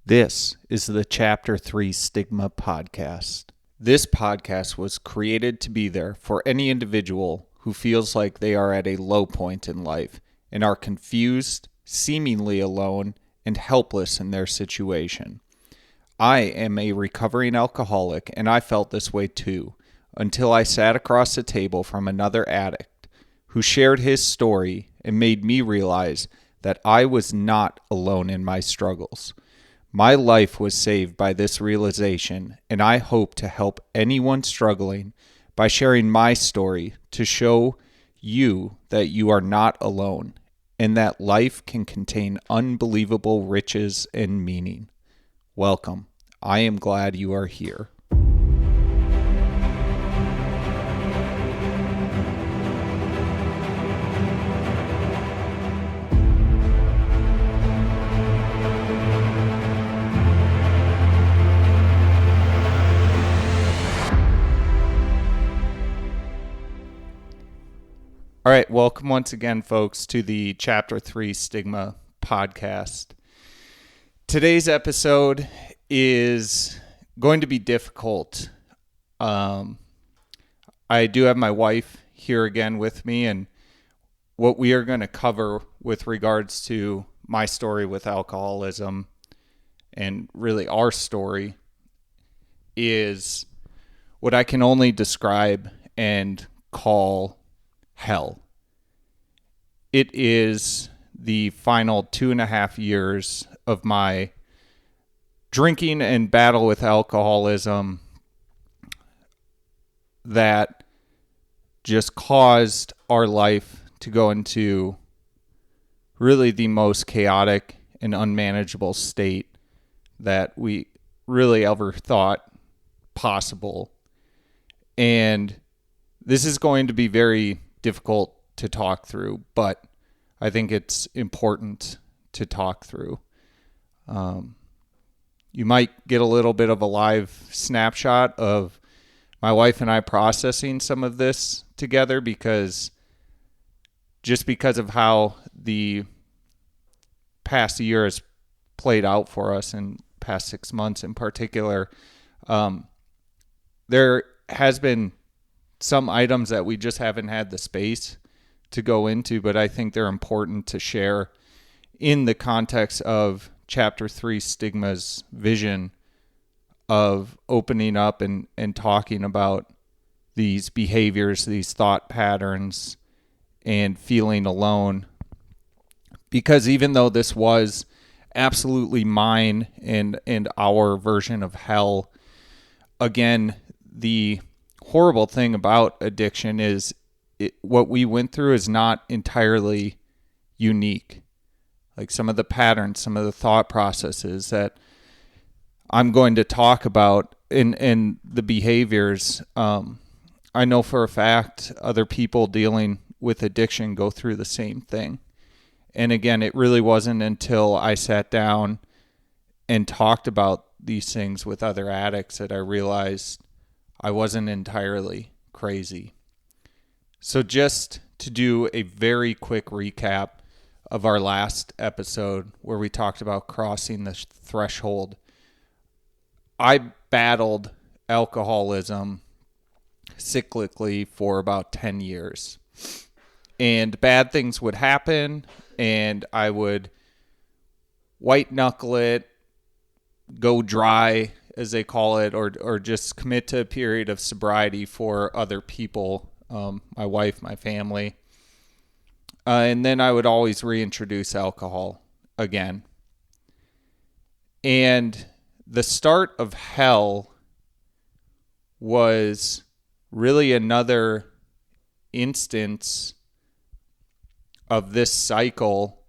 This is the Chapter 3 Stigma Podcast. This podcast was created to be there for any individual who feels like they are at a low point in life and are confused, seemingly alone, and helpless in their situation. I am a recovering alcoholic, and I felt this way too, until I sat across the table from another addict who shared his story and made me realize that I was not alone in my struggles. My life was saved by this realization, and I hope to help anyone struggling by sharing my story to show you that you are not alone and that life can contain unbelievable riches and meaning. Welcome. I am glad you are here. All right, welcome once again, folks, to the Chapter 3 Stigma Podcast. Today's episode is going to be difficult. I do have my wife here again with me, and what we are going to cover with regards to my story with alcoholism and really our story is what I can only describe and call hell. It is the final 2.5 years of my drinking and battle with alcoholism that just caused our life to go into really the most chaotic and unmanageable state that we really ever thought possible. And this is going to be very difficult to talk through, but I think it's important to talk through. You might get a little bit of a live snapshot of my wife and I processing some of this together because of how the past year has played out for us and past 6 months in particular. There has been some items that we just haven't had the space to go into, but I think they're important to share in the context of Chapter 3 Stigma's vision of opening up and talking about these behaviors, these thought patterns, and feeling alone. Because even though this was absolutely mine and our version of hell, again, the horrible thing about addiction is what we went through is not entirely unique. Like some of the patterns, some of the thought processes that I'm going to talk about and the behaviors, I know for a fact other people dealing with addiction go through the same thing. And again, it really wasn't until I sat down and talked about these things with other addicts that I realized I wasn't entirely crazy. So just to do a very quick recap of our last episode where we talked about crossing the threshold, I battled alcoholism cyclically for about 10 years. And bad things would happen, and I would white knuckle it, go dry, as they call it, or just commit to a period of sobriety for other people, my wife, my family. And then I would always reintroduce alcohol again. And the start of hell was really another instance of this cycle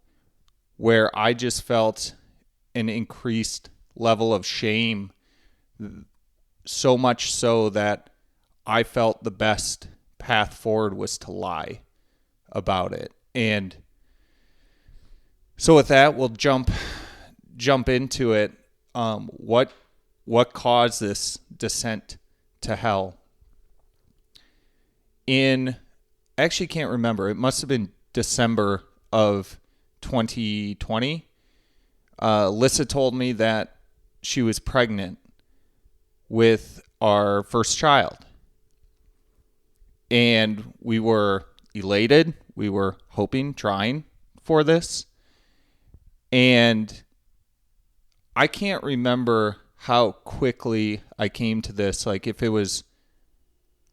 where I just felt an increased level of shame, so much so that I felt the best path forward was to lie about it. And so with that, we'll jump into it. What caused this descent to hell? I actually can't remember. It must have been December of 2020. Alyssa told me that she was pregnant with our first child. And we were elated. We were hoping, trying for this. And I can't remember how quickly I came to this, like if it was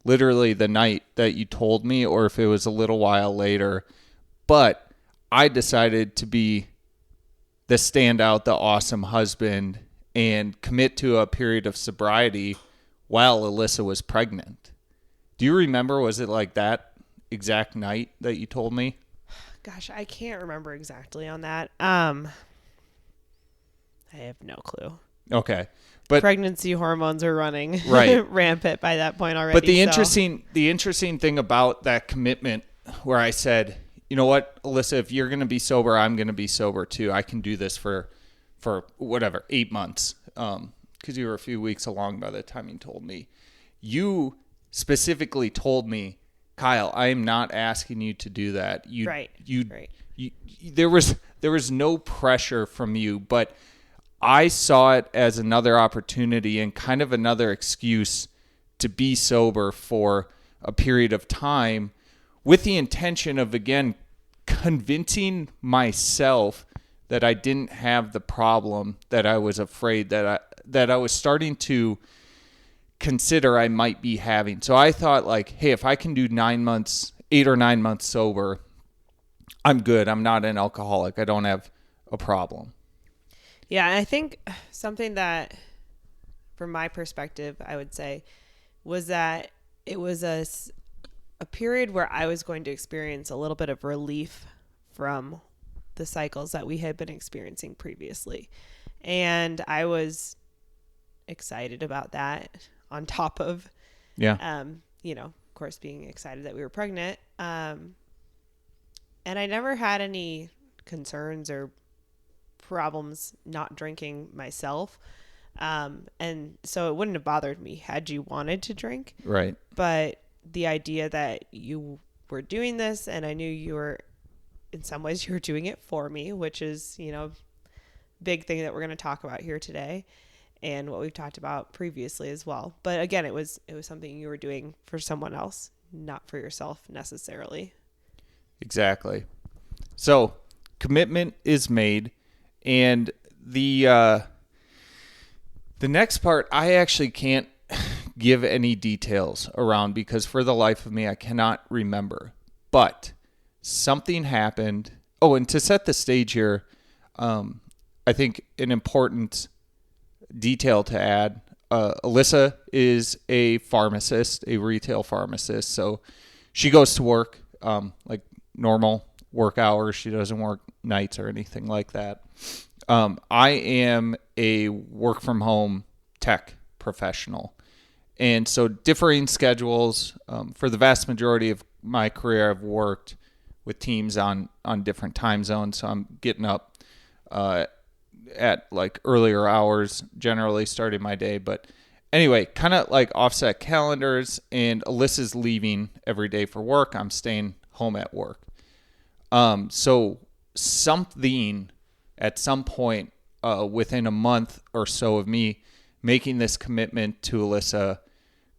literally the night that you told me or if it was a little while later. But I decided to be the standout, the awesome husband, and commit to a period of sobriety while Alyssa was pregnant. Do you remember, was it like that exact night that you told me? Gosh, I can't remember exactly on that. I have no clue. Okay. But pregnancy hormones are running right. rampant by that point already. But the interesting thing about that commitment where I said, you know what, Alyssa, if you're going to be sober, I'm going to be sober too. I can do this for whatever, 8 months. Because you were a few weeks along by the time you told me. You specifically told me, Kyle, I am not asking you to do that. Right. There was no pressure from you, but I saw it as another opportunity and kind of another excuse to be sober for a period of time with the intention of, again, convincing myself that I didn't have the problem that I was afraid that I was starting to consider I might be having. So I thought, like, hey, if I can do 8 or 9 months sober, I'm good. I'm not an alcoholic. I don't have a problem. Yeah, I think something that, from my perspective, I would say, was that it was a period where I was going to experience a little bit of relief from the cycles that we had been experiencing previously. And I was excited about that, on top of, of course, being excited that we were pregnant. And I never had any concerns or problems not drinking myself. And so it wouldn't have bothered me had you wanted to drink. Right. But the idea that you were doing this, and I knew you were, in some ways, you were doing it for me, which is, big thing that we're going to talk about here today, and what we've talked about previously as well. But again, it was something you were doing for someone else, not for yourself necessarily. Exactly. So commitment is made, and the next part I actually can't give any details around because for the life of me I cannot remember. But something happened. Oh, and to set the stage here, I think an important detail to add, Alyssa is a pharmacist, a retail pharmacist. So she goes to work like normal work hours. She doesn't work nights or anything like that. I am a work from home tech professional. And so differing schedules. For the vast majority of my career, I've worked with teams on different time zones. So I'm getting up at like earlier hours, generally starting my day. But anyway, kind of like offset calendars, and Alyssa's leaving every day for work. I'm staying home at work. So something at some point within a month or so of me making this commitment to Alyssa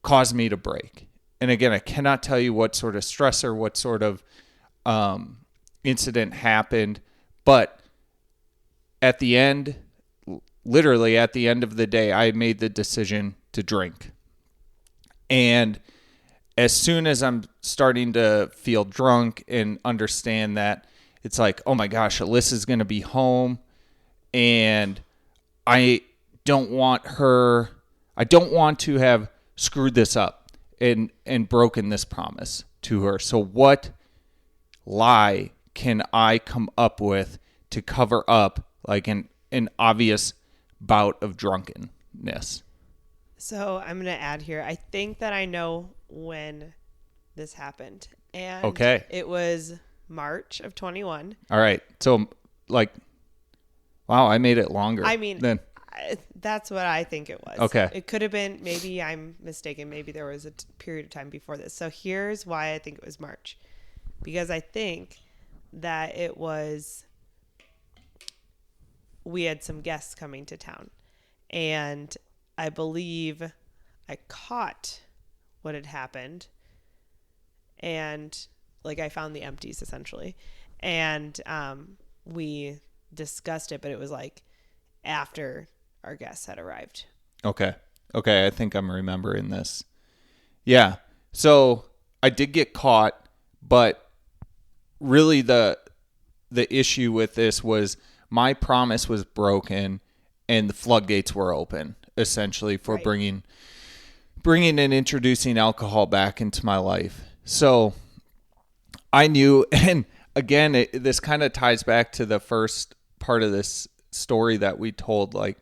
caused me to break. And again, I cannot tell you what sort of stressor, what sort of incident happened, but at the end, literally at the end of the day, I made the decision to drink. And as soon as I'm starting to feel drunk and understand that it's like, oh my gosh, Alyssa's going to be home and I don't want to have screwed this up and broken this promise to her. So what lie can I come up with to cover up like an obvious bout of drunkenness? So I'm going to add here, I think that I know when this happened. And okay. It was March of 21. All right. So like, wow, I made it longer. I mean, that's what I think it was. Okay. It could have been, maybe I'm mistaken. Maybe there was a period of time before this. So here's why I think it was March. Because I think that it was, we had some guests coming to town. And I believe I caught what had happened. And like I found the empties essentially. And we discussed it, but it was like after our guests had arrived. Okay. Okay, I think I'm remembering this. Yeah. So I did get caught, but really the issue with this was my promise was broken and the floodgates were open essentially for Right. bringing and introducing alcohol back into my life. So I knew, and again, this kind of ties back to the first part of this story that we told. Like,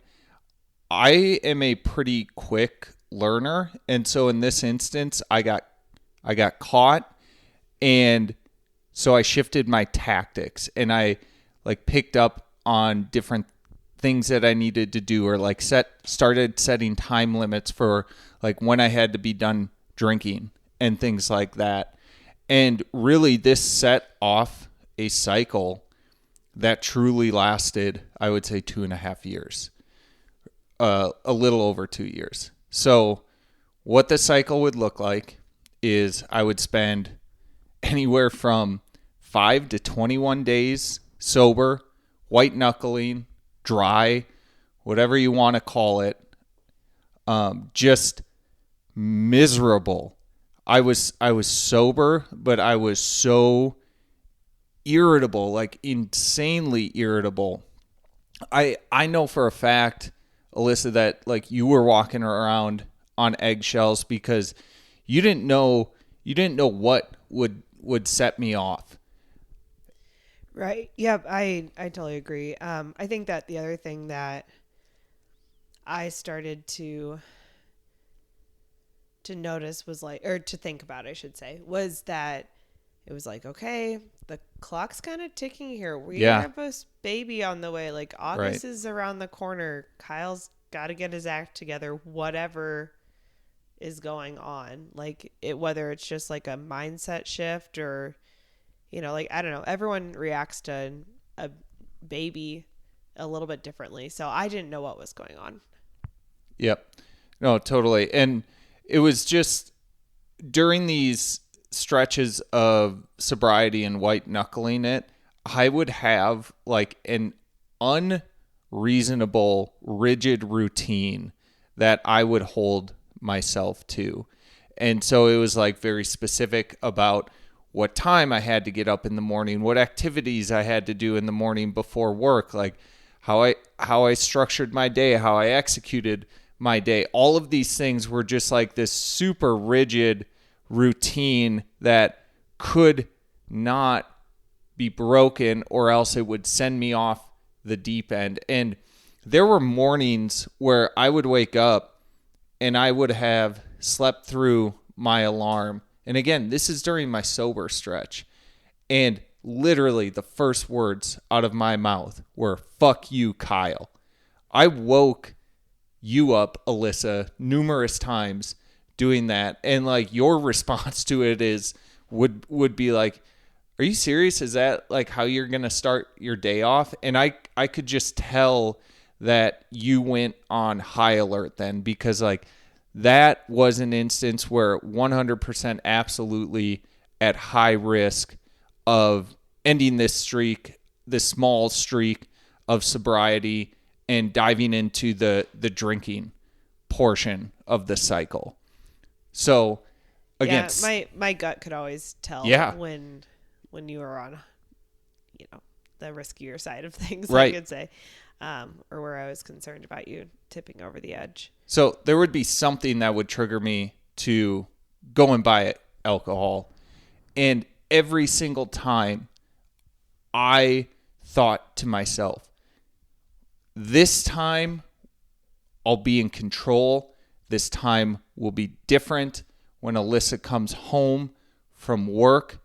I am a pretty quick learner, and so in this instance, I got caught, and so I shifted my tactics, and I like picked up on different things that I needed to do, or like started setting time limits for like when I had to be done drinking and things like that. And really, this set off a cycle that truly lasted, I would say, 2.5 years, a little over 2 years. So what the cycle would look like is I would spend anywhere from 5 to 21 days sober, white knuckling, dry, whatever you want to call it, just miserable. I was sober, but I was so irritable, like insanely irritable. I know for a fact, Alyssa, that like you were walking around on eggshells because you didn't know what would set me off. Right. Yep. I totally agree. I think that the other thing that I started to notice was like, or to think about, I should say, was that it was like, okay, the clock's kind of ticking here. We have a baby on the way. Like August is around the corner. Kyle's got to get his act together, whatever is going on. Like whether it's just like a mindset shift or, like, I don't know, everyone reacts to a baby a little bit differently. So I didn't know what was going on. Yep. No, totally. And it was just during these stretches of sobriety and white knuckling it, I would have like an unreasonable, rigid routine that I would hold myself to. And so it was like very specific about what time I had to get up in the morning, what activities I had to do in the morning before work, like how I structured my day, how I executed my day. All of these things were just like this super rigid routine that could not be broken or else it would send me off the deep end. And there were mornings where I would wake up and I would have slept through my alarm. And again, this is during my sober stretch. And literally the first words out of my mouth were, "Fuck you, Kyle." I woke you up, Alyssa, numerous times doing that. And like your response to it is would be like, "Are you serious? Is that like how you're going to start your day off?" And I could just tell that you went on high alert then, because like that was an instance where 100% absolutely at high risk of ending this streak, this small streak of sobriety, and diving into the drinking portion of the cycle. So again, my gut could always tell when you were on, the riskier side of things, right. I could say, or where I was concerned about you tipping over the edge. So there would be something that would trigger me to go and buy alcohol. And every single time I thought to myself, this time I'll be in control. This time will be different. When Alyssa comes home from work,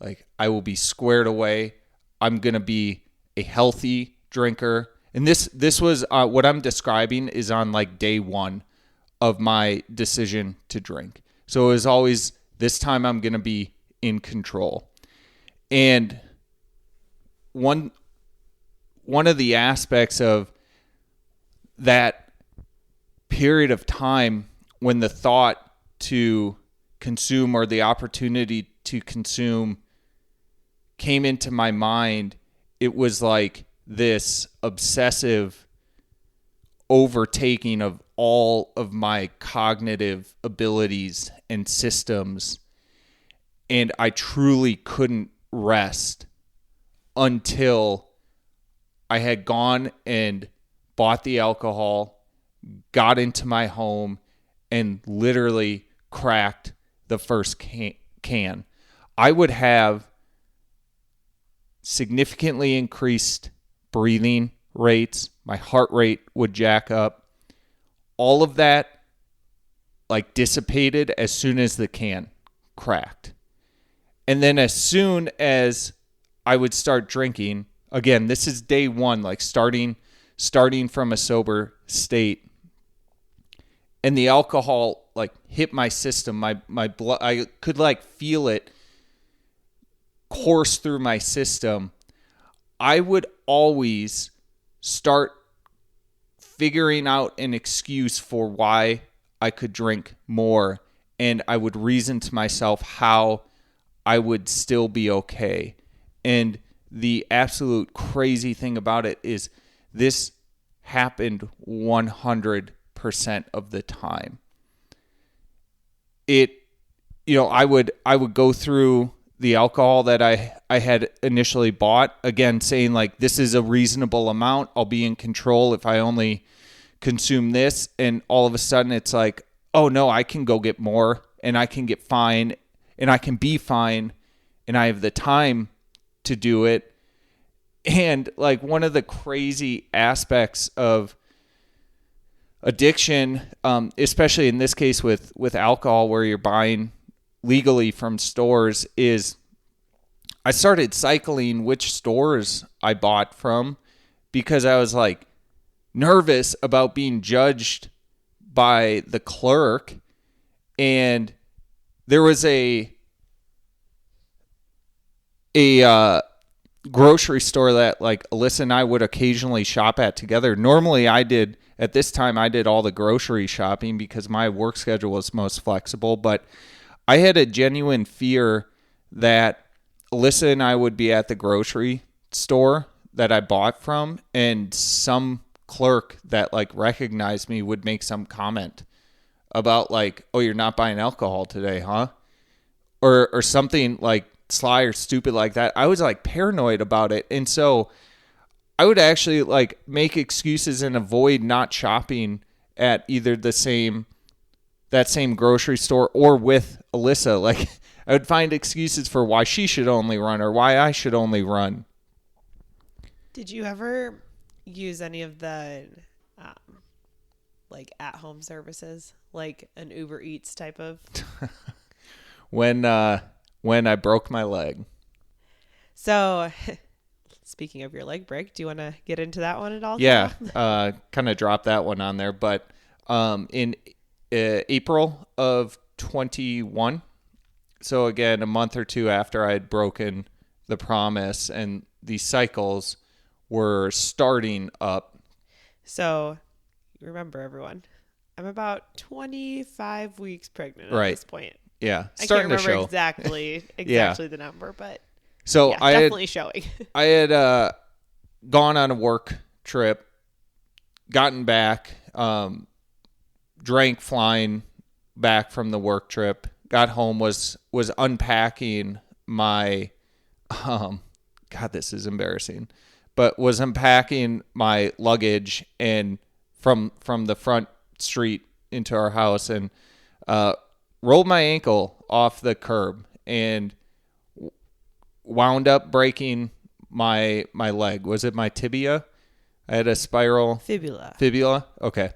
like I will be squared away. I'm going to be a healthy drinker. And this was what I'm describing is on like day one of my decision to drink. So it was always, this time I'm going to be in control. And one of the aspects of that period of time when the thought to consume or the opportunity to consume came into my mind, it was like this obsessive overtaking of all of my cognitive abilities and systems. And I truly couldn't rest until I had gone and bought the alcohol, got into my home, and literally cracked the first can. I would have significantly increased breathing rates. My heart rate would jack up. All of that like dissipated as soon as the can cracked. And then as soon as I would start drinking, again, this is day one, like starting from a sober state. And the alcohol like hit my system, my blood, I could like feel it course through my system. I would always start figuring out an excuse for why I could drink more, and I would reason to myself how I would still be okay. And the absolute crazy thing about it is this happened 100% of the time. I would go through the alcohol that I had initially bought, again, saying like, this is a reasonable amount. I'll be in control if I only consume this. And all of a sudden it's like, oh no, I can go get more and I can get fine and I can be fine and I have the time to do it. And like one of the crazy aspects of addiction, especially in this case with alcohol where you're buying legally from stores, is I started cycling which stores I bought from because I was like nervous about being judged by the clerk. And there was a grocery store that like Alyssa and I would occasionally shop at together. Normally at this time I did all the grocery shopping because my work schedule was most flexible, but I had a genuine fear that Alyssa and I would be at the grocery store that I bought from, and some clerk that like recognized me would make some comment about like, oh, you're not buying alcohol today, huh? Or something like sly or stupid like that. I was like paranoid about it. And so I would actually like make excuses and avoid not shopping at either that same grocery store or with Alyssa. Like I would find excuses for why she should only run or why I should only run. Did you ever use any of the like at-home services, like an Uber Eats type of? When I broke my leg. So, speaking of your leg break, do you want to get into that one at all? Yeah, kind of dropped that one on there. But in April of 21, so again, a month or two after I had broken the promise and these cycles were starting up. So, remember everyone, I'm about 25 weeks pregnant at this point. Yeah, I can't remember exactly yeah. the number, but so yeah, definitely showing. I had gone on a work trip, gotten back, drank flying back from the work trip, got home, was unpacking my, God, this is embarrassing, but was unpacking my luggage and from the front street into our house and rolled my ankle off the curb and wound up breaking my leg. Was it my tibia? I had a fibula. Okay.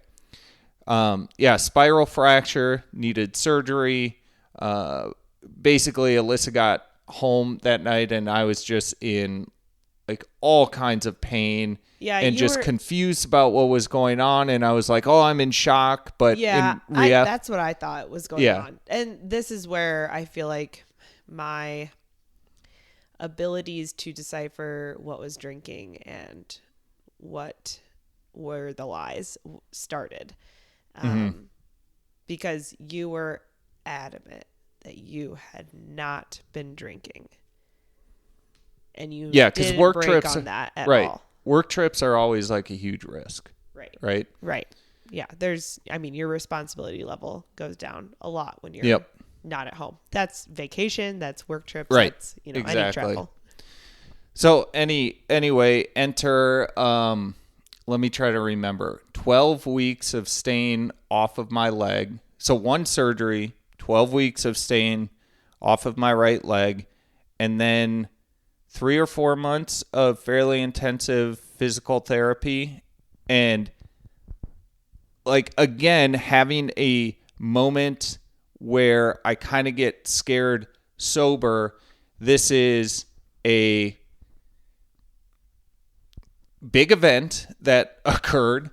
Spiral fracture, needed surgery. Basically Alyssa got home that night and I was just in like all kinds of pain and just confused about what was going on. And I was like, oh, I'm in shock. But that's what I thought was going on. And this is where I feel like my abilities to decipher what was drinking and what were the lies started. because you were adamant that you had not been drinking. And you because work break trips on that at right. all. Work trips are always like a huge risk. Right. Yeah. Your responsibility level goes down a lot when you're not at home. That's vacation. That's work trips. Right. That's, exactly. any travel. So anyway, enter, let me try to remember, 12 weeks of staying off of my leg. So one surgery, 12 weeks of staying off of my right leg, and then 3 or 4 months of fairly intensive physical therapy. And like, again, having a moment where I kind of get scared sober. This is a big event that occurred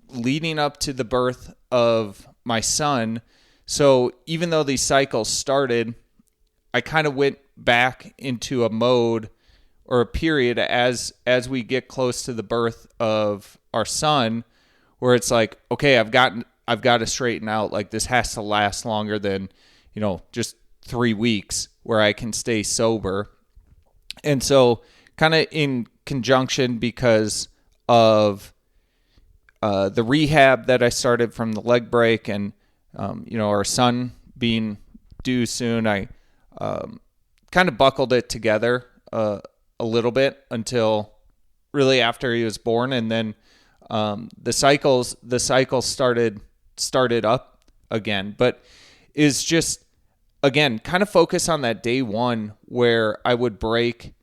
leading up to the birth of my son. So even though these cycles started, I kind of went back into a mode or a period as we get close to the birth of our son, where it's like, okay, I've got to straighten out. Like, this has to last longer than, just 3 weeks where I can stay sober. And so kind of in conjunction, because of the rehab that I started from the leg break and, our son being due soon, I kind of buckled it together a little bit until really after he was born. And then the cycles started up again, but is just, again, kind of focus on that day one where I would break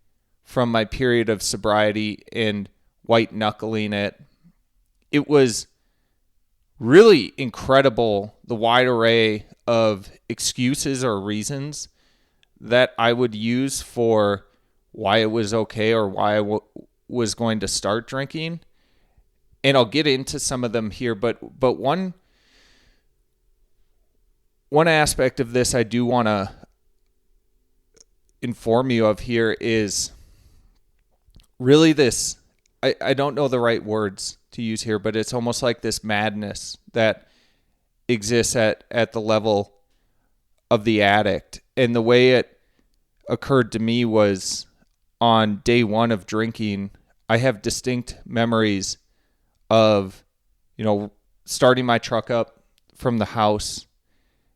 from my period of sobriety and white knuckling it. It was really incredible, the wide array of excuses or reasons that I would use for why it was okay or why I was going to start drinking. And I'll get into some of them here, but one aspect of this I do want to inform you of here is really this, I don't know the right words to use here, but it's almost like this madness that exists at the level of the addict. And the way it occurred to me was on day one of drinking, I have distinct memories of, starting my truck up from the house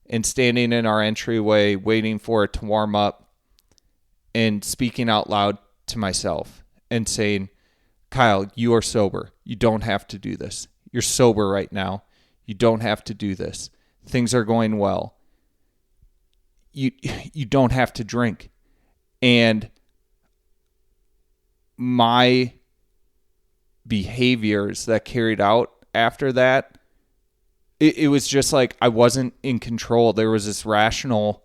and standing in our entryway waiting for it to warm up and speaking out loud to myself and saying, Kyle, you are sober. You don't have to do this. You're sober right now. You don't have to do this. Things are going well. You don't have to drink. And my behaviors that carried out after that, it was just like I wasn't in control. There was this rational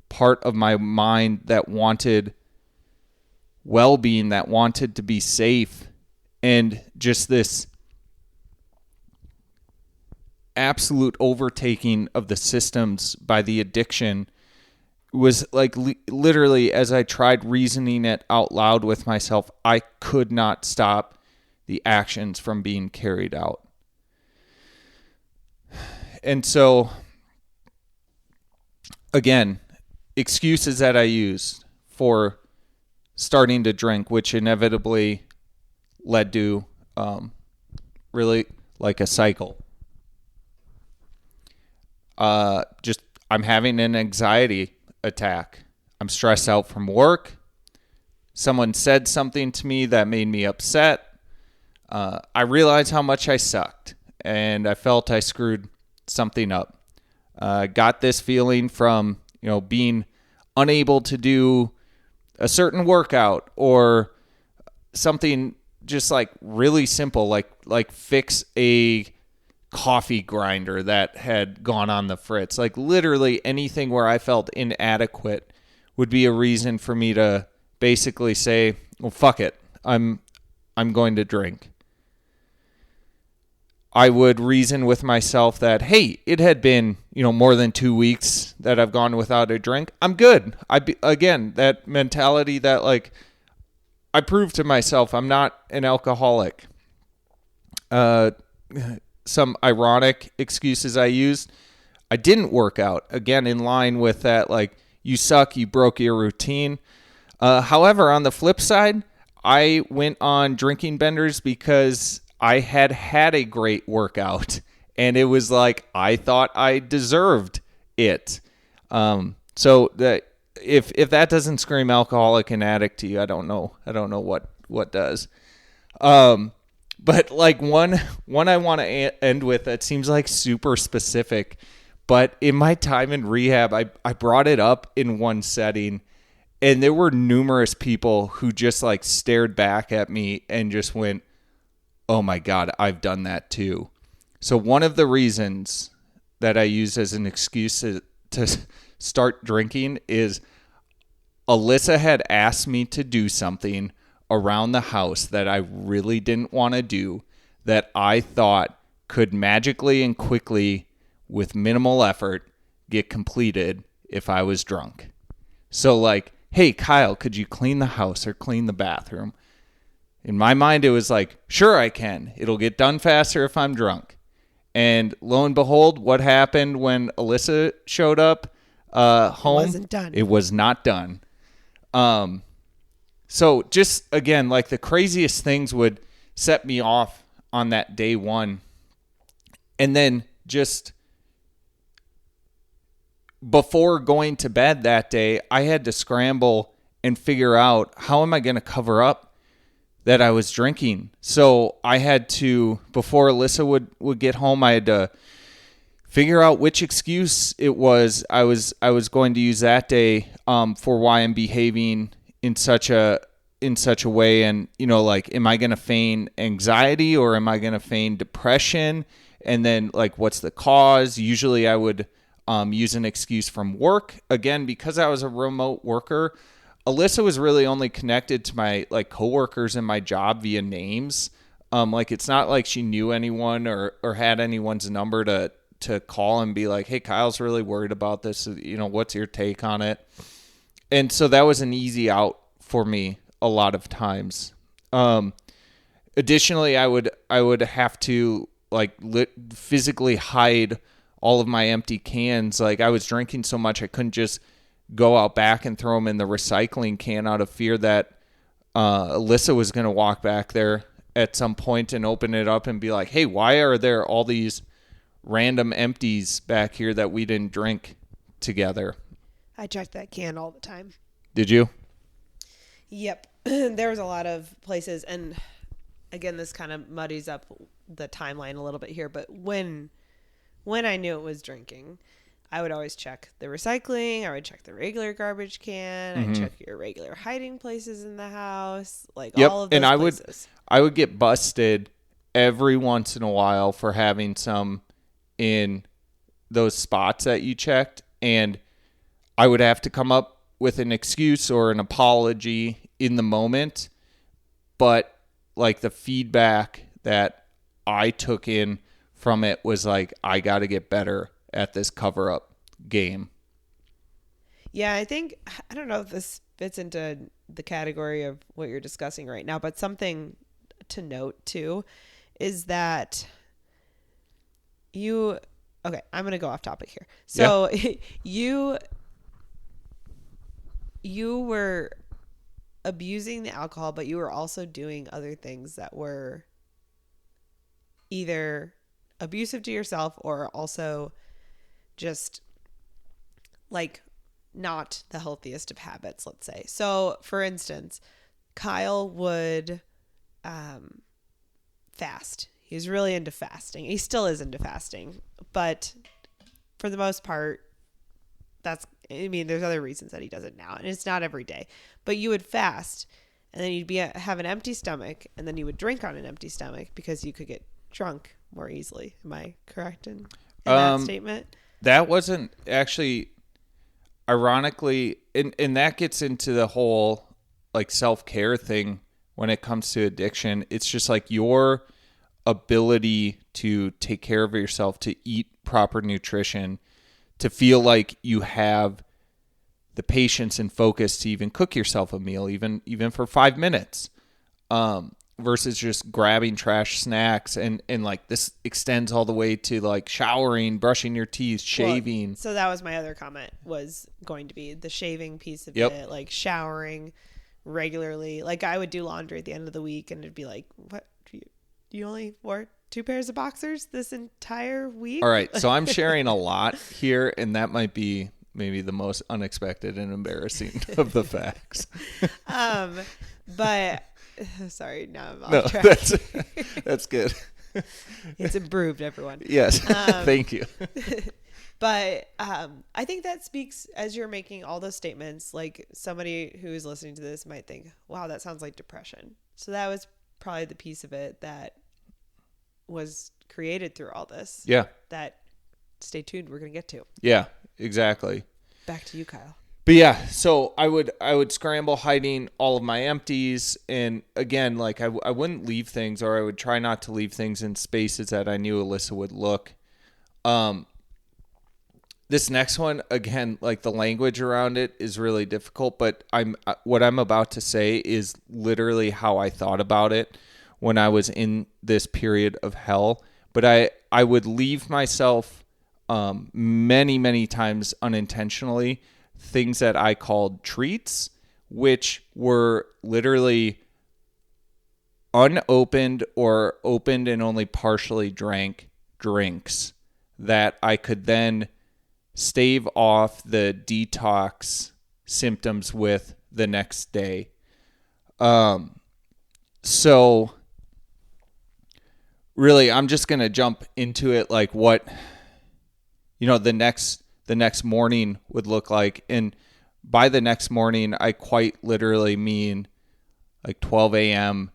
part of my mind that wanted well-being, that wanted to be safe, and just this absolute overtaking of the systems by the addiction was like literally, as I tried reasoning it out loud with myself, I could not stop the actions from being carried out. And so, again, excuses that I used for starting to drink, which inevitably led to really like a cycle. I'm having an anxiety attack. I'm stressed out from work. Someone said something to me that made me upset. I realized how much I sucked, and I felt I screwed something up. Got this feeling from, being unable to do a certain workout or something just like really simple, like fix a coffee grinder that had gone on the fritz. Like literally anything where I felt inadequate would be a reason for me to basically say, well, fuck it. I'm going to drink. I would reason with myself that, hey, it had been, more than 2 weeks that I've gone without a drink. I'm good. Again, that mentality that like I proved to myself I'm not an alcoholic. some ironic excuses I used. I didn't work out. Again, in line with that, like, you suck, you broke your routine. However, on the flip side, I went on drinking benders because I had a great workout. And it was like, I thought I deserved it. So that if that doesn't scream alcoholic and addict to you, I don't know what does. But like one I want to end with that seems like super specific, but in my time in rehab, I brought it up in one setting, and there were numerous people who just like stared back at me and just went, "Oh my God, I've done that too." So one of the reasons that I use as an excuse to start drinking is Alyssa had asked me to do something around the house that I really didn't want to do, that I thought could magically and quickly, with minimal effort, get completed if I was drunk. So like, hey, Kyle, could you clean the house or clean the bathroom? In my mind, it was like, sure I can. It'll get done faster if I'm drunk. And lo and behold, what happened when Alyssa showed up home? It wasn't done. It was not done. So just, again, like the craziest things would set me off on that day one. And then just before going to bed that day, I had to scramble and figure out, how am I going to cover up that I was drinking? So I had to, before Alyssa would get home, I had to figure out which excuse it was I was going to use that day for why I'm behaving in such a way. And, you know, like, am I going to feign anxiety or am I going to feign depression? And then, like, what's the cause? Usually I would use an excuse from work. Again, because I was a remote worker, Alyssa was really only connected to my, like, coworkers in my job via names. Like, it's not like she knew anyone or had anyone's number to call and be like, hey, Kyle's really worried about this. You know, what's your take on it? And so that was an easy out for me a lot of times. Additionally, I would have to, like, physically hide all of my empty cans. Like, I was drinking so much, I couldn't just go out back and throw them in the recycling can out of fear that Alyssa was going to walk back there at some point and open it up and be like, hey, why are there all these random empties back here that we didn't drink together? I checked that can all the time. Did you? Yep. There was a lot of places, and again, this kind of muddies up the timeline a little bit here, but when I knew it was drinking, I would always check the recycling. I would check the regular garbage can. I'd check your regular hiding places in the house, like all of those places. I would get busted every once in a while for having some in those spots that you checked, and I would have to come up with an excuse or an apology in the moment. But, like, the feedback that I took in from it was like, I got to get better at this cover-up game. Yeah, I think, I don't know if this fits into the category of what you're discussing right now, but something to note too is that okay, I'm going to go off topic here. So yeah. you were abusing the alcohol, but you were also doing other things that were either abusive to yourself or also just, like, not the healthiest of habits, let's say. So, for instance, Kyle would fast. He's really into fasting. He still is into fasting, but for the most part, there's other reasons that he does it now, and it's not every day. But you would fast, and then you'd have an empty stomach, and then you would drink on an empty stomach because you could get drunk more easily. Am I correct in that statement? That wasn't actually, ironically, and that gets into the whole, like, self-care thing when it comes to addiction. It's just like your ability to take care of yourself, to eat proper nutrition, to feel like you have the patience and focus to even cook yourself a meal, even for 5 minutes. versus just grabbing trash snacks. And like this extends all the way to like showering, brushing your teeth, shaving. Well, so that was my other comment, was going to be the shaving piece of Yep. it, like showering regularly. Like I would do laundry at the end of the week and it'd be like, what, you only wore 2 pairs of boxers this entire week? All right. So I'm sharing a lot here, and that might be maybe the most unexpected and embarrassing of the facts. But sorry, now I'm off track. That's good. It's improved, everyone. Yes. Thank you. But I think that speaks, as you're making all those statements, like somebody who is listening to this might think, wow, that sounds like depression. So that was probably the piece of it that was created through all this. Yeah. That, stay tuned, we're going to get to. Yeah, exactly. Back to you, Kyle. But yeah, so I would scramble hiding all of my empties. And again, like I wouldn't leave things, or I would try not to leave things in spaces that I knew Alyssa would look. This next one, again, like the language around it is really difficult, but what I'm about to say is literally how I thought about it when I was in this period of hell. But I would leave myself many, many times unintentionally things that I called treats, which were literally unopened or opened and only partially drank drinks that I could then stave off the detox symptoms with the next day. So really, I'm just going to jump into it, like what, the next morning would look like. And by the next morning, I quite literally mean like 12 a.m.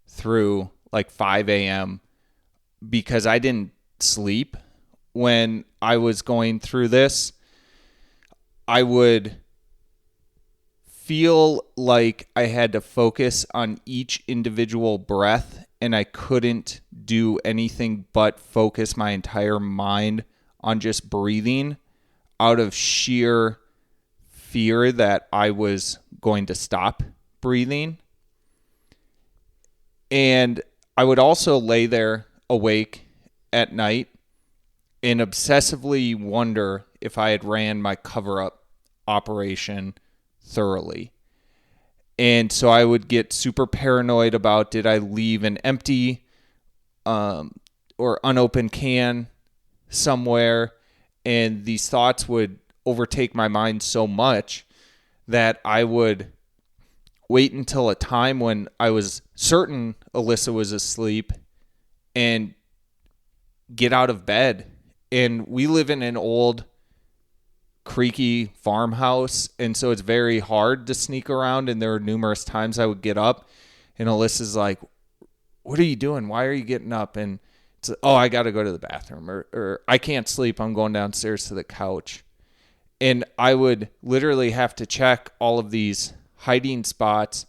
through like 5 a.m. because I didn't sleep when I was going through this. I would feel like I had to focus on each individual breath, and I couldn't do anything but focus my entire mind on just breathing out of sheer fear that I was going to stop breathing. And I would also lay there awake at night and obsessively wonder if I had ran my cover-up operation thoroughly. And so I would get super paranoid about, did I leave an empty or unopened can somewhere? And these thoughts would overtake my mind so much that I would wait until a time when I was certain Alyssa was asleep and get out of bed. And we live in an old, creaky farmhouse, and so it's very hard to sneak around. And there were numerous times I would get up, and Alyssa's like, "What are you doing? Why are you getting up?" And it's, "Oh, I got to go to the bathroom," or "I can't sleep. I'm going downstairs to the couch." And I would literally have to check all of these hiding spots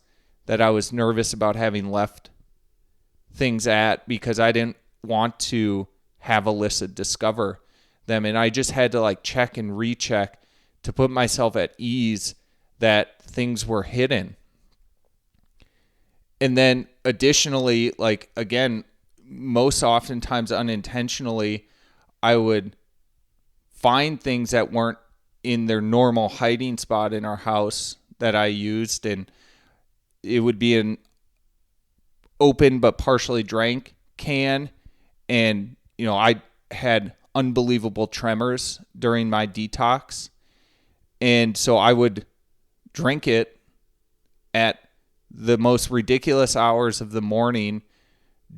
that I was nervous about having left things at because I didn't want to have Alyssa discover them. And I just had to like check and recheck to put myself at ease that things were hidden. And then additionally, like again, most oftentimes unintentionally, I would find things that weren't in their normal hiding spot in our house that I used, and it would be an open but partially drank can. And I had unbelievable tremors during my detox. And so I would drink it at the most ridiculous hours of the morning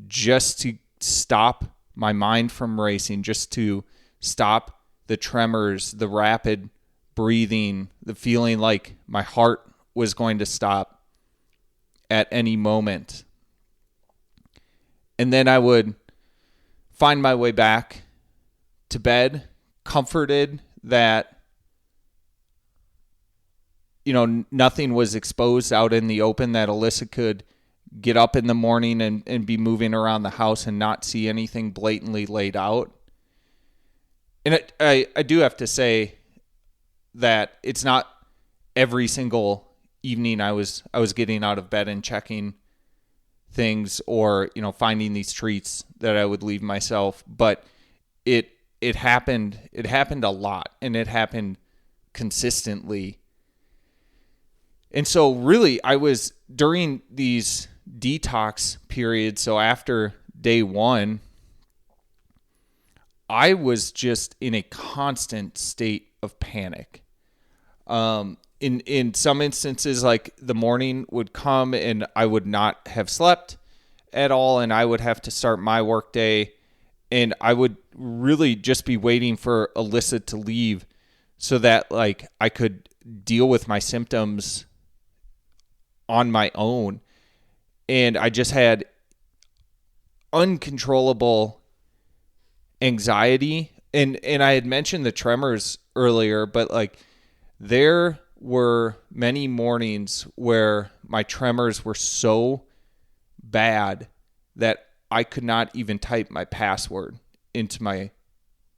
just to stop my mind from racing, just to stop the tremors, the rapid breathing, the feeling like my heart was going to stop at any moment. And then I would find my way back to bed, comforted that, nothing was exposed out in the open, that Alyssa could get up in the morning and be moving around the house and not see anything blatantly laid out. And I do have to say that it's not every single evening I was getting out of bed and checking things or, finding these treats that I would leave myself. But it happened a lot, and it happened consistently. And so really I was during these detox periods. So after day 1, I was just in a constant state of panic. In some instances, like the morning would come and I would not have slept at all, and I would have to start my work day, and I would really just be waiting for Alyssa to leave so that like I could deal with my symptoms on my own. And I just had uncontrollable anxiety. And I had mentioned the tremors earlier, but like there were many mornings where my tremors were so bad that I could not even type my password into my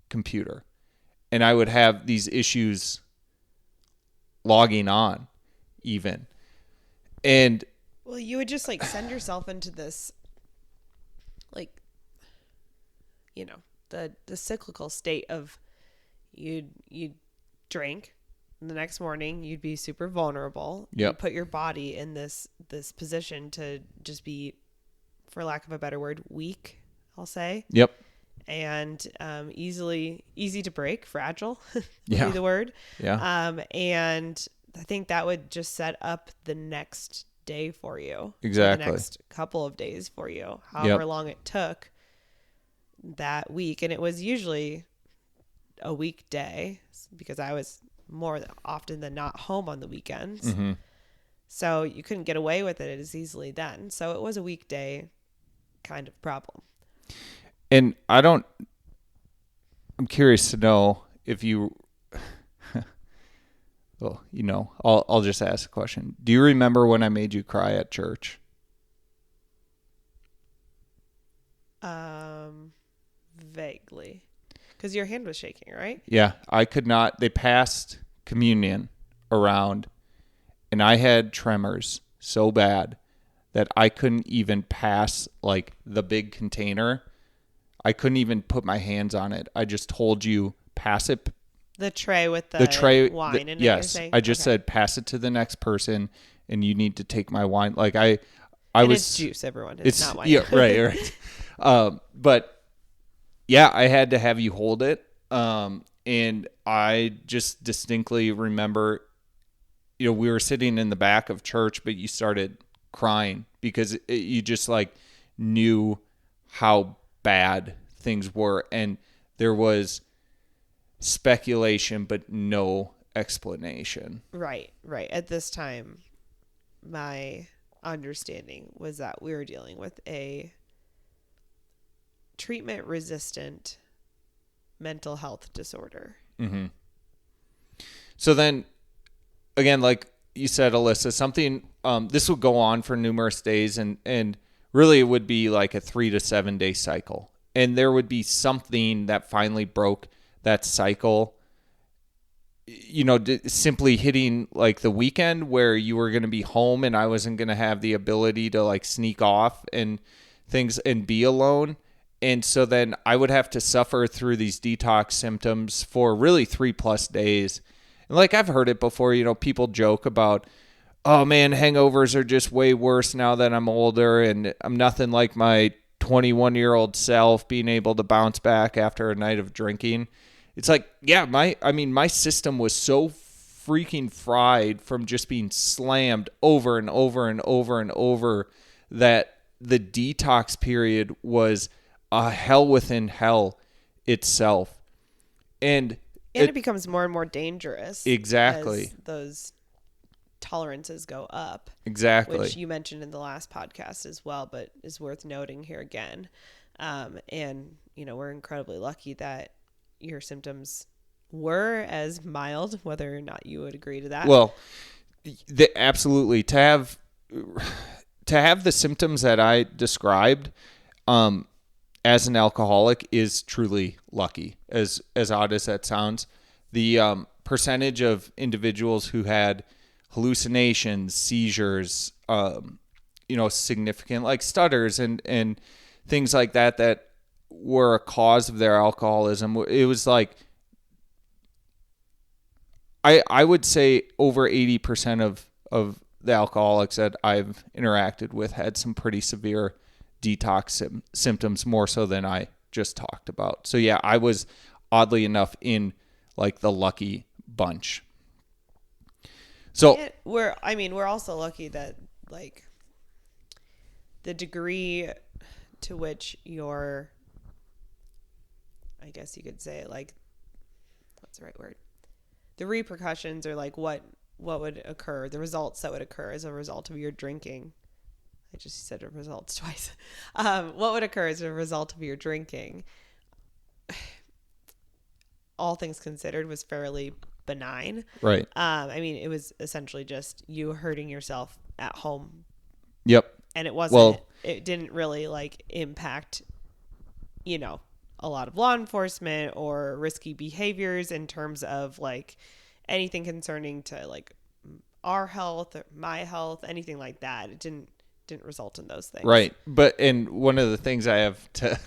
computer. And I would have these issues logging on even. And well, you would just like send yourself into this, like, the cyclical state of you'd drink, and the next morning you'd be super vulnerable. Yep. You put your body in this position to just be, for lack of a better word, weak, I'll say. Yep. And easy to break, fragile would Yeah. be the word. Yeah. And I think that would just set up the next day for you. Exactly. The next couple of days for you, however Yep. long it took that week. And it was usually a weekday because I was more often than not home on the weekends. Mm-hmm. So you couldn't get away with it as easily then. So it was a weekday kind of problem. And I'm curious to know if you, well, I'll just ask a question. Do you remember when I made you cry at church? Vaguely. Because your hand was shaking, right? Yeah, I could not. They passed communion around, and I had tremors so bad that I couldn't even pass like the big container. I couldn't even put my hands on it. I just told you, pass it. The tray with the tray, wine in it. Yes, I just said, pass it to the next person, and you need to take my wine. Like I was. It's juice, everyone. It's not wine. Yeah, right. But yeah, I had to have you hold it. And I just distinctly remember, we were sitting in the back of church, but you started crying because you just like knew how bad things were. And there was speculation, but no explanation. Right. At this time, my understanding was that we were dealing with a treatment-resistant mental health disorder. Mm-hmm. So then, again, like you said, Alyssa, something, this would go on for numerous days, and really it would be like a 3 to 7 day cycle. And there would be something that finally broke that cycle, simply hitting like the weekend where you were going to be home and I wasn't going to have the ability to like sneak off and things and be alone. And so then I would have to suffer through these detox symptoms for really 3+ days. And like I've heard it before, people joke about, oh man, hangovers are just way worse now that I'm older and I'm nothing like my 21-year-old self being able to bounce back after a night of drinking. It's like, yeah, my system was so freaking fried from just being slammed over and over and over and over that the detox period was a hell within hell itself. And it becomes more and more dangerous. Exactly. As those tolerances go up. Exactly. Which you mentioned in the last podcast as well, but is worth noting here again. And, we're incredibly lucky that your symptoms were as mild, whether or not you would agree to that. Well, absolutely. To have the symptoms that I described, as an alcoholic is truly lucky, as odd as that sounds. The percentage of individuals who had hallucinations, seizures, significant, like stutters and things like that were a cause of their alcoholism. It was like, I would say over 80% of the alcoholics that I've interacted with had some pretty severe detox symptoms, more so than I just talked about. So yeah, I was oddly enough in like the lucky bunch. So we're also lucky that like the degree to which your, I guess you could say, like, what's the right word? The repercussions, or like what would occur, the results that would occur as a result of your drinking. I just said results twice. What would occur as a result of your drinking, all things considered, was fairly benign. Right. It was essentially just you hurting yourself at home. Yep. And it didn't really like impact, a lot of law enforcement or risky behaviors in terms of like anything concerning to like our health or my health, anything like that. It didn't result in those things. Right. And one of the things I have to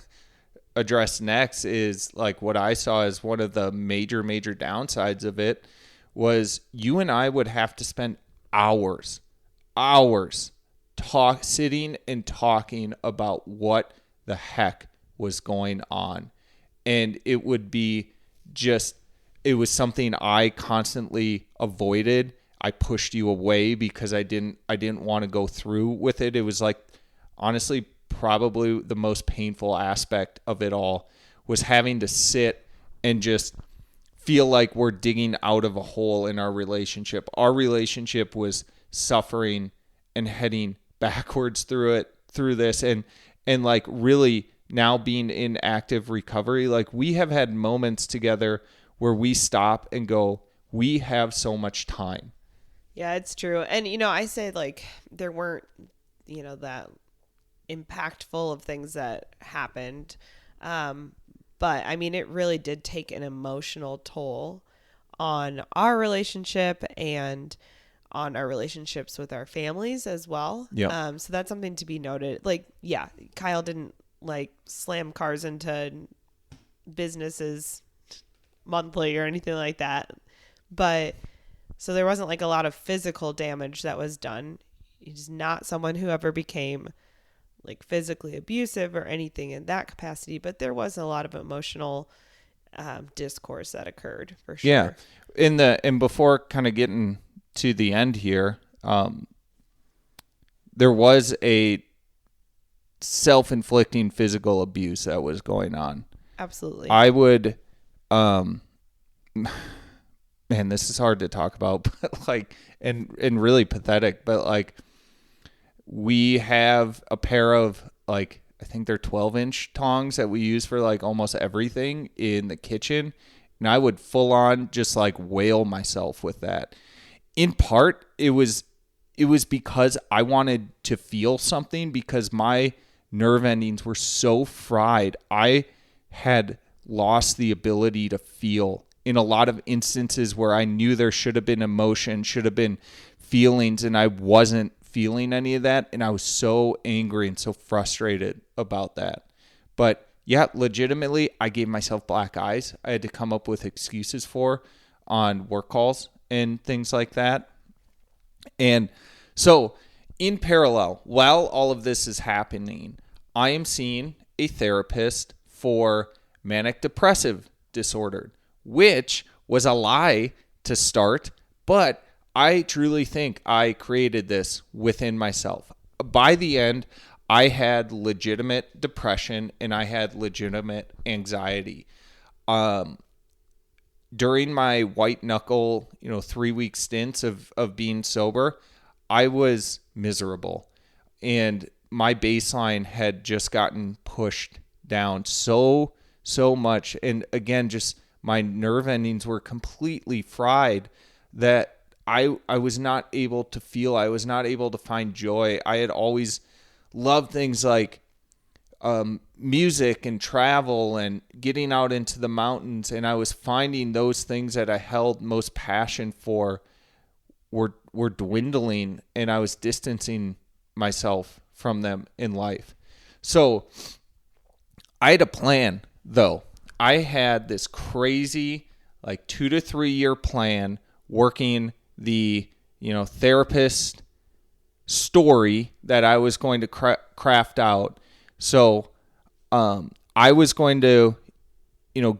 address next is like what I saw as one of the major downsides of it was you and I would have to spend hours sitting and talking about what the heck was going on. And it would be it was something I constantly avoided. I pushed you away because I didn't want to go through with it. It was like, honestly, probably the most painful aspect of it all was having to sit and just feel like we're digging out of a hole in our relationship. Our relationship was suffering and heading backwards through this. And like really now being in active recovery, like we have had moments together where we stop and go, we have so much time. Yeah, it's true. And, I say like there weren't, that impactful of things that happened. But it really did take an emotional toll on our relationship and on our relationships with our families as well. Yeah. So that's something to be noted. Like, yeah, Kyle didn't like slam cars into businesses monthly or anything like that. But so there wasn't like a lot of physical damage that was done. He's not someone who ever became like physically abusive or anything in that capacity, but there was a lot of emotional discourse that occurred for sure. Yeah. And before kind of getting to the end here, there was a self-inflicting physical abuse that was going on. Absolutely. I would, man, this is hard to talk about, but like, and really pathetic, but like, we have a pair of like, I think they're 12-inch tongs that we use for like almost everything in the kitchen. And I would full on just like whale myself with that. In part, it was because I wanted to feel something, because my nerve endings were so fried. I had lost the ability to feel in a lot of instances where I knew there should have been emotion, should have been feelings, and I wasn't feeling any of that. And I was so angry and so frustrated about that. But yeah, legitimately, I gave myself black eyes. I had to come up with excuses on work calls and things like that. And so in parallel, while all of this is happening, I am seeing a therapist for manic depressive disorder, which was a lie to start, but I truly think I created this within myself. By the end, I had legitimate depression and I had legitimate anxiety. During my white knuckle, 3-week stints of being sober, I was miserable. And my baseline had just gotten pushed down so much. And again, just my nerve endings were completely fried that I was not able to feel. I was not able to find joy. I had always loved things like music and travel and getting out into the mountains. And I was finding those things that I held most passion for were dwindling, and I was distancing myself from them in life. So I had a plan, though. I had this crazy, like 2 to 3 year plan working the, therapist story that I was going to craft out. So I was going to,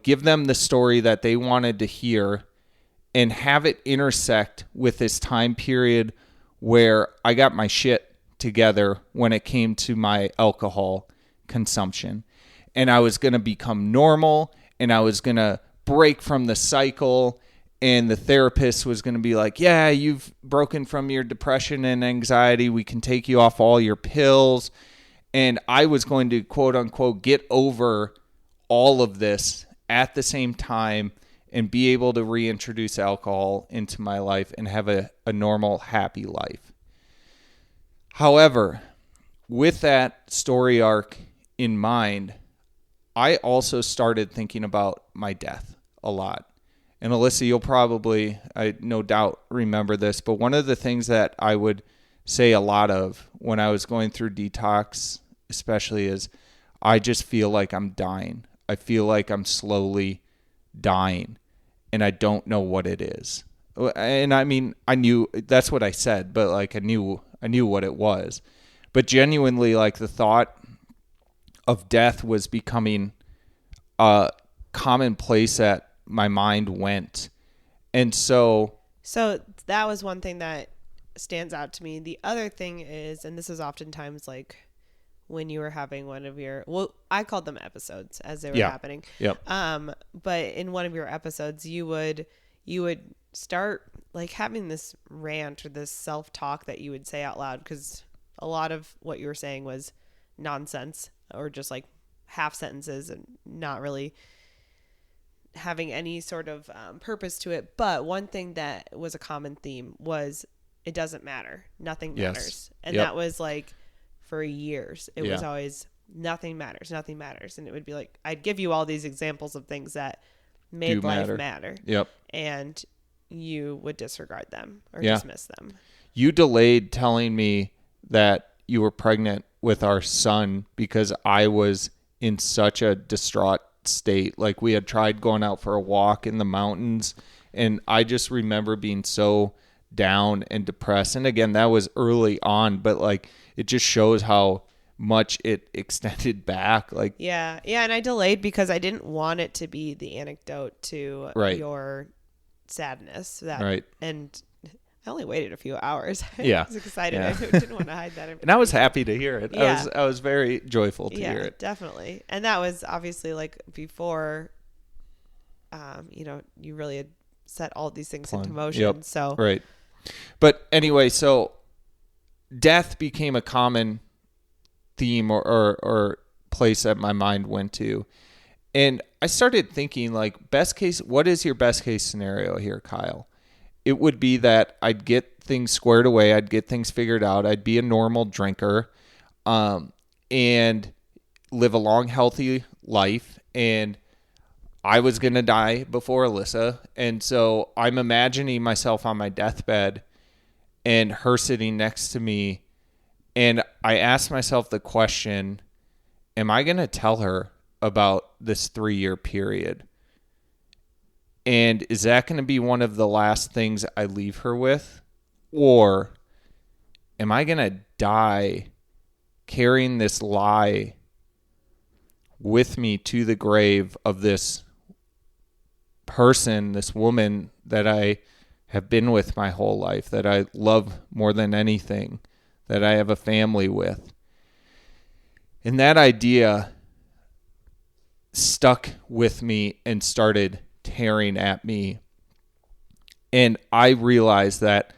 give them the story that they wanted to hear and have it intersect with this time period where I got my shit together when it came to my alcohol consumption. And I was going to become normal, and I was going to break from the cycle, and the therapist was going to be like, yeah, you've broken from your depression and anxiety. We can take you off all your pills. And I was going to, quote unquote, get over all of this at the same time and be able to reintroduce alcohol into my life and have a normal, happy life. However, with that story arc in mind, I also started thinking about my death a lot. And Alyssa, you'll probably, I no doubt, remember this, but one of the things that I would say a lot of when I was going through detox, especially, is I just feel like I'm dying. I feel like I'm slowly dying, and I don't know what it is. And I mean, I knew, that's what I said, but like I knew what it was. But genuinely, like, the thought of death was becoming a commonplace that my mind went. And so that was one thing that stands out to me. The other thing is, and this is oftentimes like when you were having one of your, well, I called them episodes as they were happening. Yep. But in one of your episodes, you would start like having this rant or this self-talk that you would say out loud, because a lot of what you were saying was nonsense or just like half sentences and not really having any sort of purpose to it. But one thing that was a common theme was it doesn't matter. Nothing matters. Yes. And that was like for years. It was Yeah. always nothing matters. Nothing matters. And it would be like, I'd give you all these examples of things that made life matter. Yep. And you would disregard them or Yeah. dismiss them. You delayed telling me that you were pregnant with our son because I was in such a distraught state. Like, we had tried going out for a walk in the mountains, and I just remember being so down and depressed. And again, that was early on, but like, it just shows how much it extended back. Like, yeah. And I delayed because I didn't want it to be the anecdote to your sadness. Right. And I only waited a few hours. Yeah. I was excited. Yeah. I didn't want to hide that. And I was happy to hear it. Yeah. I was very joyful to hear it. Definitely. And that was obviously like before, you really had set all these things into motion. Yep. So right. But anyway, so death became a common theme or place that my mind went to. And I started thinking, like, best case, what is your best case scenario here, Kyle? It would be that I'd get things squared away. I'd get things figured out. I'd be a normal drinker, and live a long, healthy life. And I was going to die before Alyssa. And so I'm imagining myself on my deathbed and her sitting next to me. And I asked myself the question, am I going to tell her about this 3-year period? And is that going to be one of the last things I leave her with? Or am I going to die carrying this lie with me to the grave of this person, this woman that I have been with my whole life, that I love more than anything, that I have a family with? And that idea stuck with me and started tearing at me. And I realized that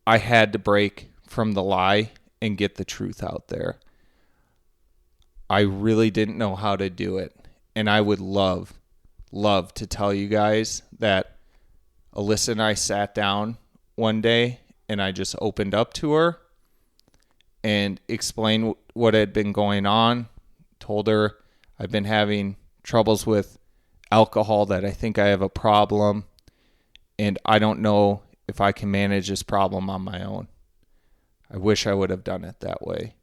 I had to break from the lie and get the truth out there. I really didn't know how to do it. And I would love to tell you guys that Alyssa and I sat down one day and I just opened up to her and explained what had been going on. Told her I've been having troubles with alcohol, that I think I have a problem, and I don't know if I can manage this problem on my own. I wish I would have done it that way.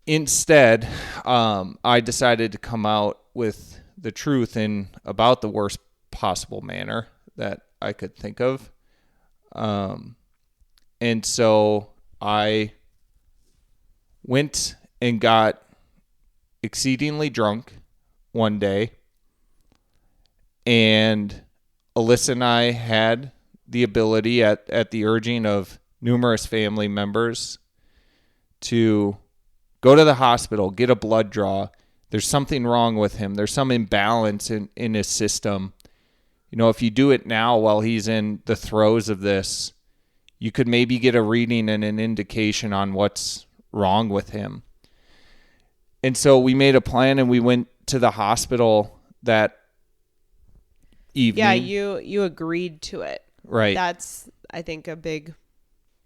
Instead, I decided to come out with the truth in about the worst possible manner that I could think of. And so I went and got exceedingly drunk one day, and Alyssa and I had the ability at the urging of numerous family members to go to the hospital, get a blood draw. There's something wrong with him. There's some imbalance in his system. You know, if you do it now while he's in the throes of this, you could maybe get a reading and an indication on what's wrong with him. And so we made a plan and we went to the hospital that evening. Yeah, you agreed to it. Right. That's, I think, a big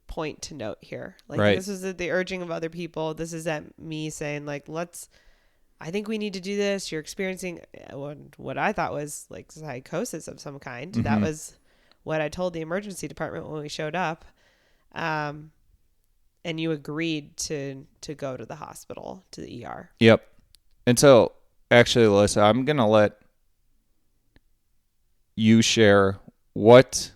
point to note here. Like, right. This is at the urging of other people. This is at me saying, like, I think we need to do this. You're experiencing what I thought was like psychosis of some kind. Mm-hmm. That was what I told the emergency department when we showed up. And you agreed to go to the hospital, to the ER. Yep. And so, actually, Alyssa, I'm going to let you share what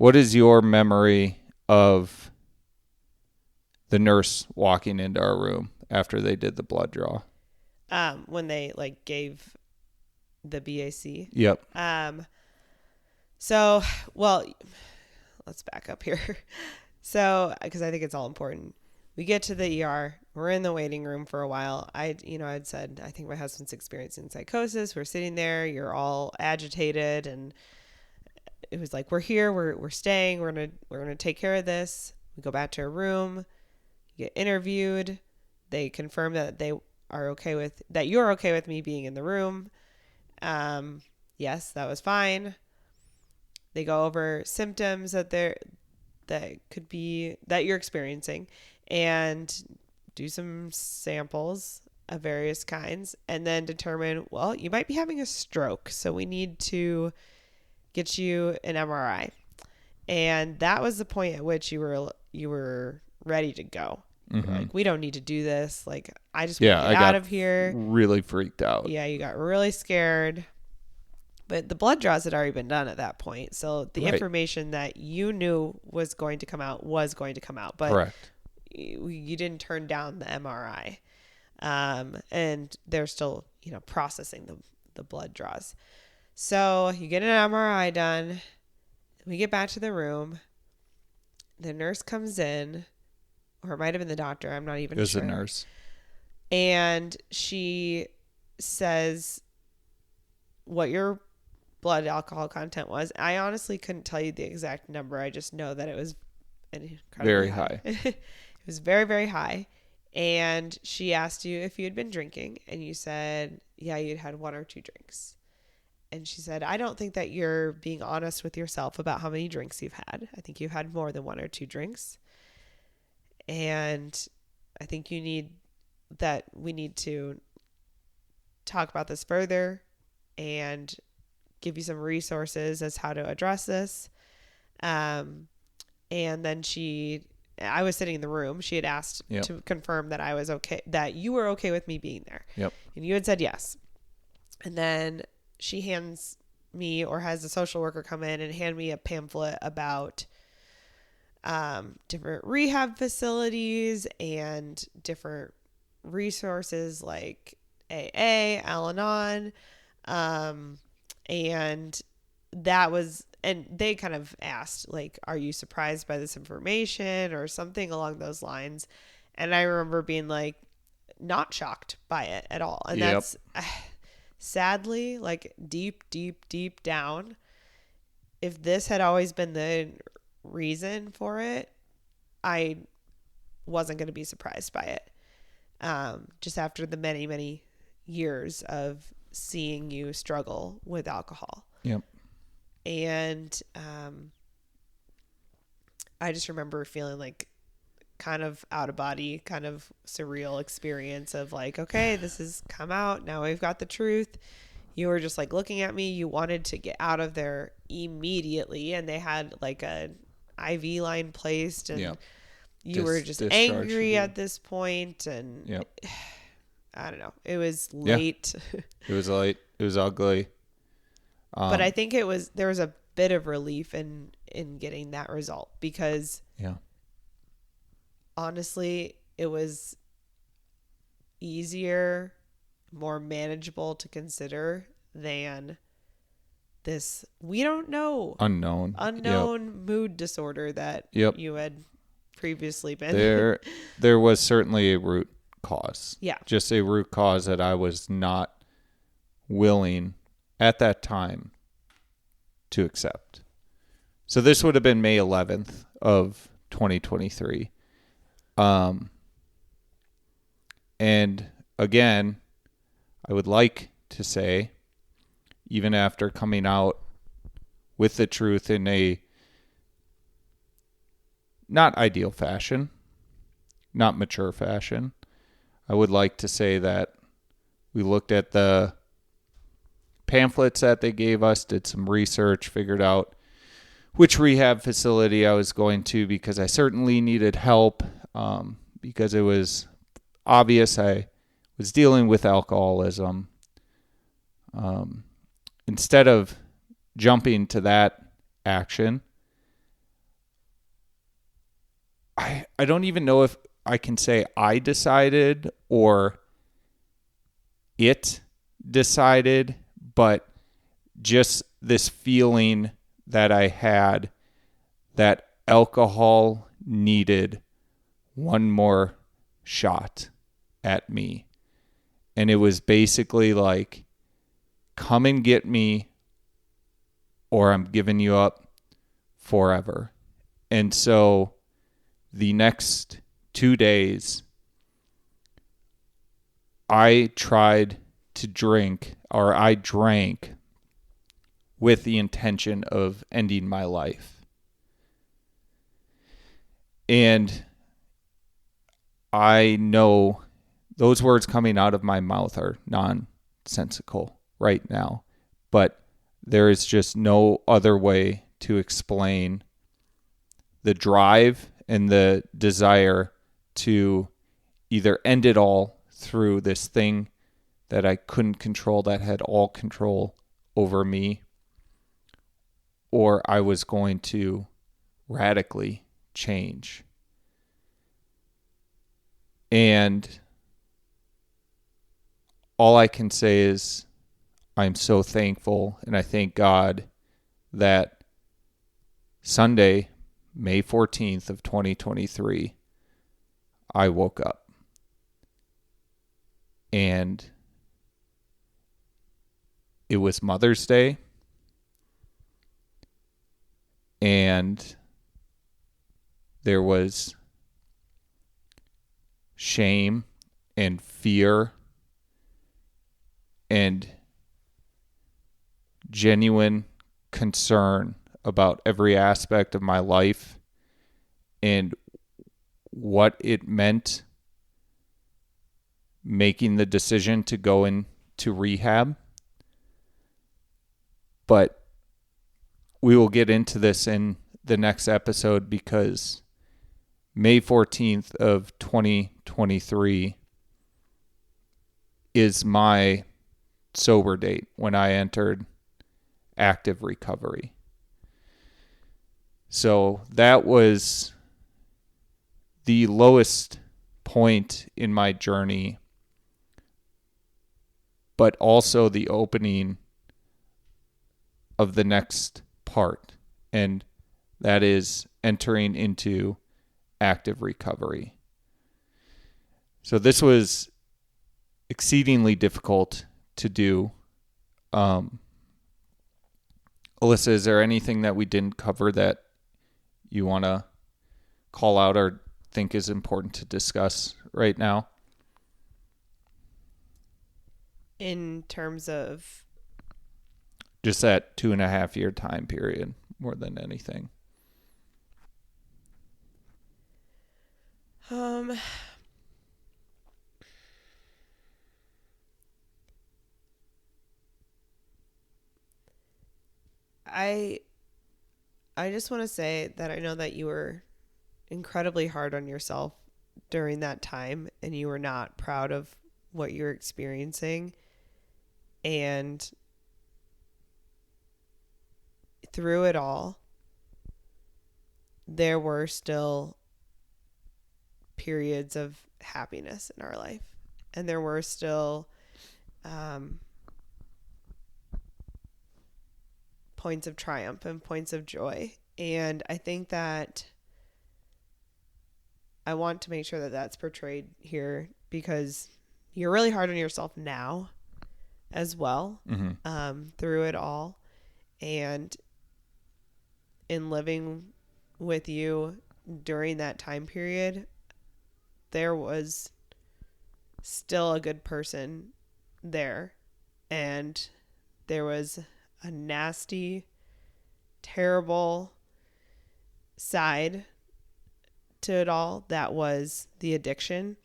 is your memory of the nurse walking into our room after they did the blood draw? When they like gave the BAC. Yep. So, well, let's back up here. So, because I think it's all important. We get to the ER. We're in the waiting room for a while. I'd said, I think my husband's experiencing psychosis. We're sitting there. You're all agitated. And it was like, we're here. We're staying. We're gonna take care of this. We go back to our room. You get interviewed. They confirm that they are okay with, that you're okay with me being in the room. Yes, that was fine. They go over symptoms that could be that you're experiencing and do some samples of various kinds and then determine, well, you might be having a stroke. So we need to get you an MRI. And that was the point at which you were ready to go. Mm-hmm. Like, we don't need to do this. Like, I just want to get out of here. Really freaked out. Yeah, you got really scared. But the blood draws had already been done at that point. So the information that you knew was going to come out was going to come out. But correct. You didn't turn down the MRI. And they're still, processing the blood draws. So you get an MRI done. We get back to the room. The nurse comes in. Or it might have been the doctor. I'm not even sure. It was a nurse. And she says what your blood alcohol content was. I honestly couldn't tell you the exact number. I just know that it was very high. It was very, very high. And she asked you if you had been drinking. And you said, yeah, you'd had 1 or 2 drinks. And she said, I don't think that you're being honest with yourself about how many drinks you've had. I think you've had more than 1 or 2 drinks. And I think we need to talk about this further and give you some resources as how to address this. And then I was sitting in the room. She had asked to confirm that I was okay, that you were okay with me being there. Yep. And you had said yes. And then she hands me, or has the social worker come in and hand me a pamphlet about different rehab facilities and different resources like AA, Al-Anon, and they kind of asked, like, are you surprised by this information or something along those lines? And I remember being like, not shocked by it at all. And that's sadly, like, deep, deep, deep down, if this had always been the reason for it, I wasn't going to be surprised by it. Just after the many, many years of seeing you struggle with alcohol. Yep. And I just remember feeling like kind of out of body, kind of surreal experience of like, okay, this has come out. Now we've got the truth. You were just like looking at me. You wanted to get out of there immediately. And they had like IV line placed, and Yep. you were just Discharged angry you. at this point, and Yep. I don't know. It was Yeah. late. It was late. It was ugly. But I think there was a bit of relief in getting that result, because Yeah. honestly, it was easier, more manageable to consider than this we don't know Unknown. unknown mood disorder that Yep. you had previously been. There was certainly a root cause. Yeah. Just a root cause that I was not willing at that time to accept. So this would have been May 11th of 2023. And again, I would like to say, even after coming out with the truth in a not ideal fashion, not mature fashion, I would like to say that we looked at the pamphlets that they gave us, did some research, figured out which rehab facility I was going to, because I certainly needed help, because it was obvious I was dealing with alcoholism. Instead of jumping to that action, I don't even know if I can say I decided or it decided, but just this feeling that I had that alcohol needed one more shot at me. And it was basically like, come and get me, or I'm giving you up forever. And so the next 2 days, I tried to drink, or I drank with the intention of ending my life. And I know those words coming out of my mouth are nonsensical right now, but there is just no other way to explain the drive and the desire to either end it all through this thing that I couldn't control, that had all control over me, or I was going to radically change. And all I can say is I'm so thankful, and I thank God that Sunday, May 14th of 2023, I woke up. And it was Mother's Day. And there was shame and fear and genuine concern about every aspect of my life and what it meant making the decision to go into rehab. But we will get into this in the next episode, because May 14th of 2023 is my sober date when I entered active recovery. So that was the lowest point in my journey, but also the opening of the next part, and that is entering into active recovery. So this was exceedingly difficult to do. Alyssa, is there anything that we didn't cover that you want to call out or think is important to discuss right now? In terms of Just that 2.5 year time period more than anything. I just want to say that I know that you were incredibly hard on yourself during that time, and you were not proud of what you were experiencing. And through it all, there were still periods of happiness in our life. And there were still points of triumph and points of joy. And I think that I want to make sure that that's portrayed here, because you're really hard on yourself now as well, through it all. And in living with you during that time period, there was still a good person there. And there was a nasty, terrible side to it all that was the addiction.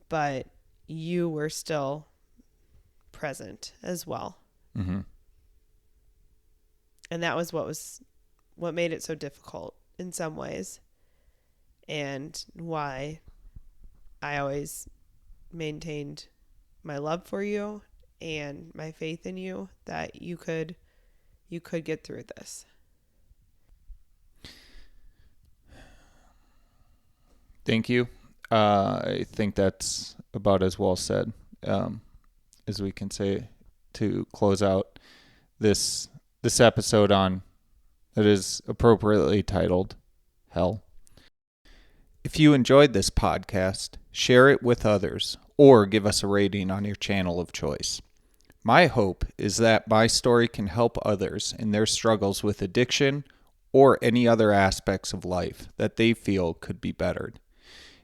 But you were still present as well. Mm-hmm. And that was what made it so difficult in some ways, and why I always maintained my love for you and my faith in you that you could get through this. Thank you. I think that's about as well said as we can say to close out this episode on that is appropriately titled Hell. If you enjoyed this podcast, share it with others or give us a rating on your channel of choice. My hope is that my story can help others in their struggles with addiction or any other aspects of life that they feel could be bettered.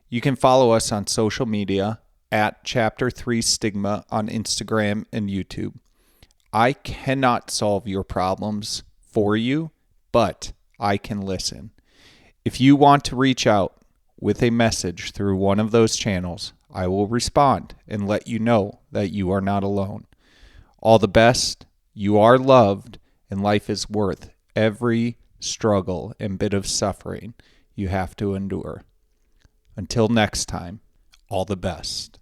You can follow us on social media at Chapter 3 Stigma on Instagram and YouTube. I cannot solve your problems for you, but I can listen. If you want to reach out with a message through one of those channels, I will respond and let you know that you are not alone. All the best, you are loved, and life is worth every struggle and bit of suffering you have to endure. Until next time, all the best.